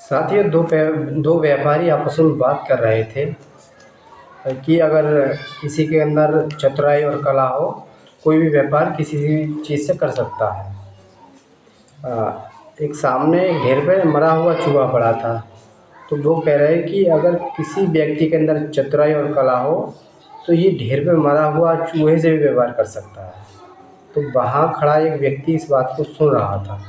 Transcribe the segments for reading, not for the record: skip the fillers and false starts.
साथियों, दो व्यापारी आपस में बात कर रहे थे कि अगर किसी के अंदर चतुराई और कला हो, कोई भी व्यापार किसी भी चीज़ से कर सकता है। एक सामने एक ढेर पे मरा हुआ चूहा पड़ा था। तो वो कह रहे हैं कि अगर किसी व्यक्ति के अंदर चतुराई और कला हो तो ये ढेर पे मरा हुआ चूहे से भी व्यवहार कर सकता है। तो वहाँ खड़ा एक व्यक्ति इस बात को सुन रहा था।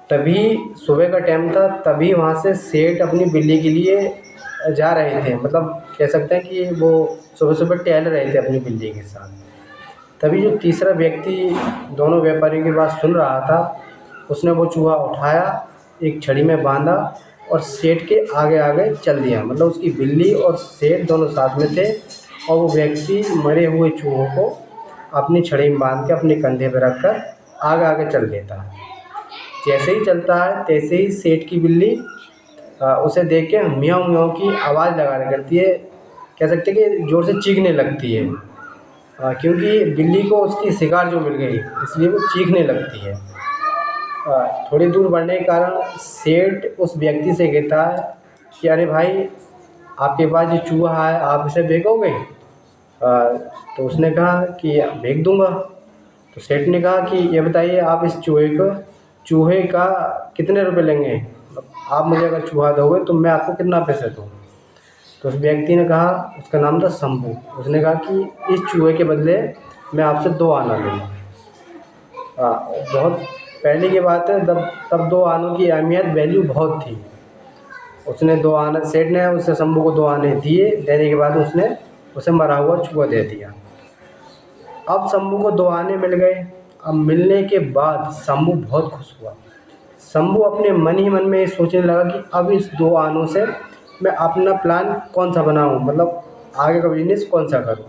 तभी सुबह का टाइम था, तभी वहाँ से सेठ अपनी बिल्ली के लिए जा रहे थे। मतलब कह सकते हैं कि वो सुबह-सुबह टहल रहे थे अपनी बिल्ली के साथ। तभी जो तीसरा व्यक्ति दोनों व्यापारियों की बात सुन रहा था, उसने वो चूहा उठाया, एक छड़ी में बाँधा और सेठ के आगे-आगे चल दिया। मतलब उसकी बिल्ली और सेठ दोनों साथ में थे और वो व्यक्ति मरे हुए चूहों को अपनी छड़ी में बाँध के अपने कंधे पे रखकर आगे-आगे चल देता है। जैसे ही चलता है तैसे ही सेठ की बिल्ली उसे देख के म्याऊँ म्याऊँ की आवाज़ लगाने लगती है। कह सकते हैं कि ज़ोर से चीखने लगती है। क्योंकि बिल्ली को उसकी शिकार जो मिल गई, इसलिए वो चीखने लगती है। थोड़ी दूर बढ़ने के कारण सेठ उस व्यक्ति से कहता है कि अरे भाई, आपके पास ये चूहा है, आप इसे बेचोगे? तो उसने कहा कि बेच दूँगा। तो सेठ ने कहा कि ये बताइए, आप इस चूहे का कितने रुपए लेंगे? आप मुझे अगर चूहा दोगे तो मैं आपको कितना पैसे दूँ? तो उस व्यक्ति ने कहा, उसका नाम था शंभू। उसने कहा कि इस चूहे के बदले मैं आपसे 2 आना लूँगा। बहुत पहले की बात है, तब 2 आनों की अहमियत, वैल्यू बहुत थी। उसने 2 आने, सेठ ने उसे शंभू को 2 आने दिए। देने के बाद उसने उसे मरा हुआ चूहा दे दिया। अब शंभू को 2 आने मिल गए। अब मिलने के बाद शंभू बहुत खुश हुआ। शंभू अपने मन ही मन में ये सोचने लगा कि अब इस 2 आनों से मैं अपना प्लान कौन-सा बनाऊँ, मतलब आगे का बिज़नेस कौन-सा करूँ।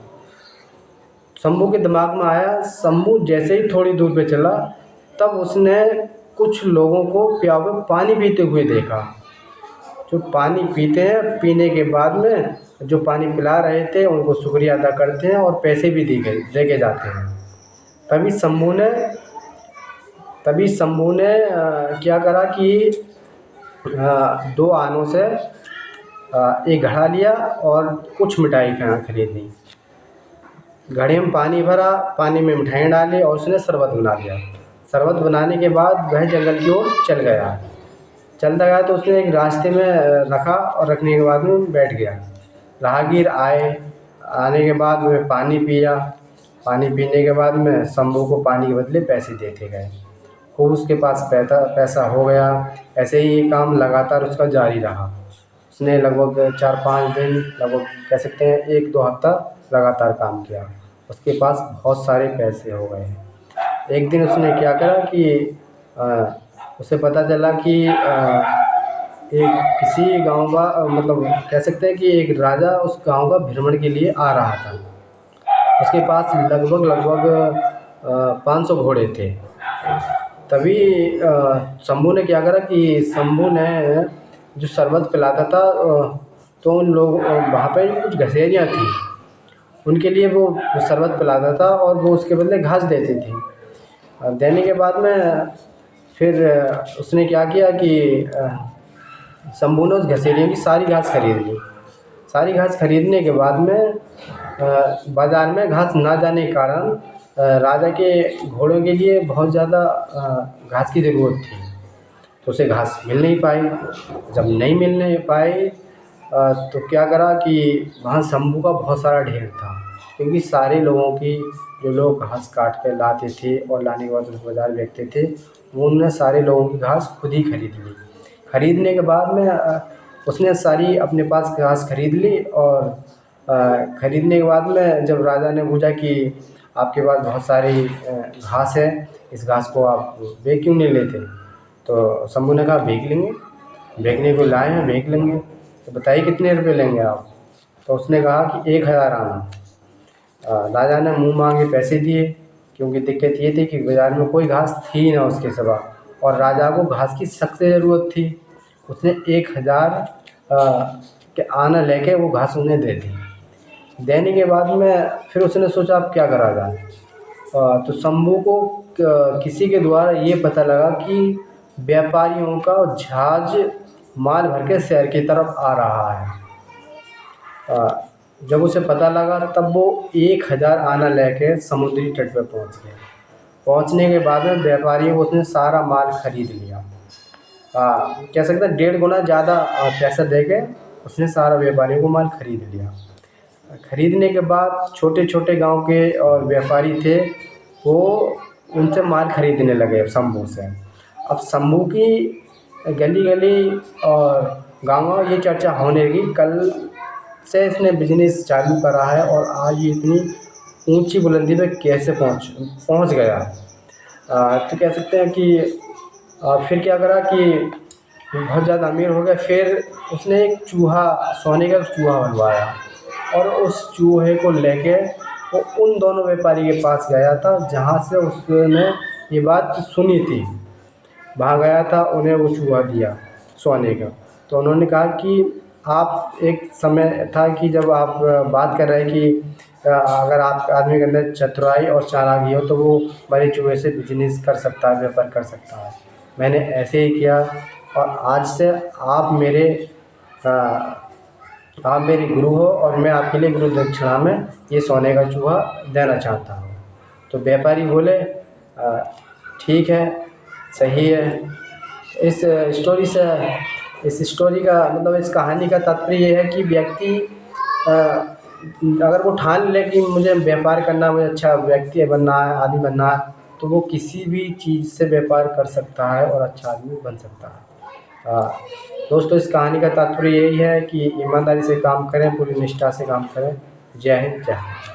शंभू के दिमाग में आया। शंभू जैसे ही थोड़ी दूर पे चला, तब उसने कुछ लोगों को प्याऊ में पानी पीते हुए देखा। जो पानी पीते हैं, पीने के बाद में जो पानी पिला रहे थे उनको शुक्रिया अदा करते हैं और पैसे भी दे के जाते हैं। तभी शंभू ने क्या करा कि 2 आनों से एक घड़ा लिया और कुछ मिठाई खरीद ली। घड़े में पानी भरा, पानी में मिठाइयाँ डाली और उसने शरबत बना लिया। शरबत बनाने के बाद वह जंगल की ओर चल गया। चलता गया तो उसने एक रास्ते में रखा और रखने के बाद में बैठ गया। राहगीर आए। आने के बाद में पानी पिया। पानी पीने के बाद में शंभू को पानी के बदले पैसे देते गए। खूब उसके पास पैसा हो गया। ऐसे ही ये काम लगातार उसका जारी रहा। उसने लगभग 4-5 दिन, लगभग कह सकते हैं 1-2 हफ्ता लगातार काम किया। उसके पास बहुत सारे पैसे हो गए। एक दिन उसने क्या करा कि उसे पता चला कि एक किसी गाँव का, मतलब कह सकते हैं कि एक राजा उस गाँव का भ्रमण के लिए आ रहा था। उसके पास लगभग 500 घोड़े थे। तभी शंभू ने क्या करा कि शंभू ने जो शरबत पिलाता था, तो उन लोग वहाँ पे कुछ घसेरियाँ थी, उनके लिए वो शरबत पिलाता था और वो उसके बदले घास देती थी। देने के बाद में फिर उसने क्या किया कि शंभू ने उस घसेरियों की सारी घास खरीद ली। सारी घास खरीदने के बाद में बाज़ार में घास ना जाने के कारण राजा के घोड़ों के लिए बहुत ज़्यादा घास की ज़रूरत थी। तो उसे घास मिल नहीं पाई। जब नहीं मिलने पाई तो क्या करा कि वहाँ शंभू का बहुत सारा ढेर था, क्योंकि सारे लोगों की, जो लोग घास काट के लाते थे और लाने के बाद उसे बाज़ार बेचते थे, वो उन्होंने सारे लोगों की घास खुद ही खरीद ली। खरीदने के बाद में उसने सारी अपने पास घास खरीद ली और खरीदने के बाद में जब राजा ने पूछा कि आपके पास बहुत सारी घास है, इस घास को आप बेच क्यों नहीं लेते? तो शंभू ने कहा बेच लेंगे, बेचने को लाए हैं, बेच लेंगे। तो बताइए कितने रुपए लेंगे आप? तो उसने कहा कि 1000 आना। राजा ने मुँह मांगे पैसे दिए, क्योंकि दिक्कत ये थी कि बाज़ार में कोई घास थी ना उसके सिवा, और राजा को घास की सख्त ज़रूरत थी। उसने 1000 के आना लेके वो घास उन्हें दे दी। देने के बाद में फिर उसने सोचा अब क्या करा जाए। तो शंभू को किसी के द्वारा ये पता लगा कि व्यापारियों का जहाज माल भर के शहर की तरफ आ रहा है। जब उसे पता लगा तब वो 1000 आना लेके समुद्री तट पे पहुंच गया। पहुंचने के बाद में व्यापारियों को उसने सारा माल खरीद लिया। कह सकते हैं 1.5 गुना ज़्यादा पैसा दे के उसने सारा व्यापारियों को माल खरीद लिया। खरीदने के बाद छोटे छोटे गांव के और व्यापारी थे, वो उनसे माल खरीदने लगे शंभू से। अब शंभू की गली गली और गाँव ये चर्चा होने लगी, कल से इसने बिजनेस चालू करा है और आज ये इतनी ऊंची बुलंदी पे कैसे पहुंच गया। तो कह सकते हैं कि फिर क्या करा कि बहुत ज़्यादा अमीर हो गया। फिर उसने एक चूहा, सोने का चूहा बनवाया और उस चूहे को लेके वो उन दोनों व्यापारी के पास गया था जहाँ से उसने ये बात सुनी थी। वहाँ गया था, उन्हें वो चूहा दिया सोने का। तो उन्होंने कहा कि आप, एक समय था कि जब आप बात कर रहे हैं कि अगर आप आदमी के अंदर चतुराई और चालाकी हो तो वो मरे चूहे से बिजनेस कर सकता है, व्यापार कर सकता है। मैंने ऐसे ही किया और आज से अ, आप मेरे गुरु हो और मैं आपके लिए गुरु दक्षिणा में ये सोने का चूहा देना चाहता हूँ। तो व्यापारी बोले ठीक है, सही है। इस स्टोरी से, इस स्टोरी का मतलब, इस कहानी का तात्पर्य ये है कि व्यक्ति अगर वो ठान ले कि मुझे व्यापार करना है, मुझे अच्छा व्यक्ति बनना है, आदमी बनना है, तो वो किसी भी चीज़ से व्यापार कर सकता है और अच्छा आदमी बन सकता है। दोस्तों, इस कहानी का तात्पर्य यही है कि ईमानदारी से काम करें, पूरी निष्ठा से काम करें। जय हिंद, जय भारत।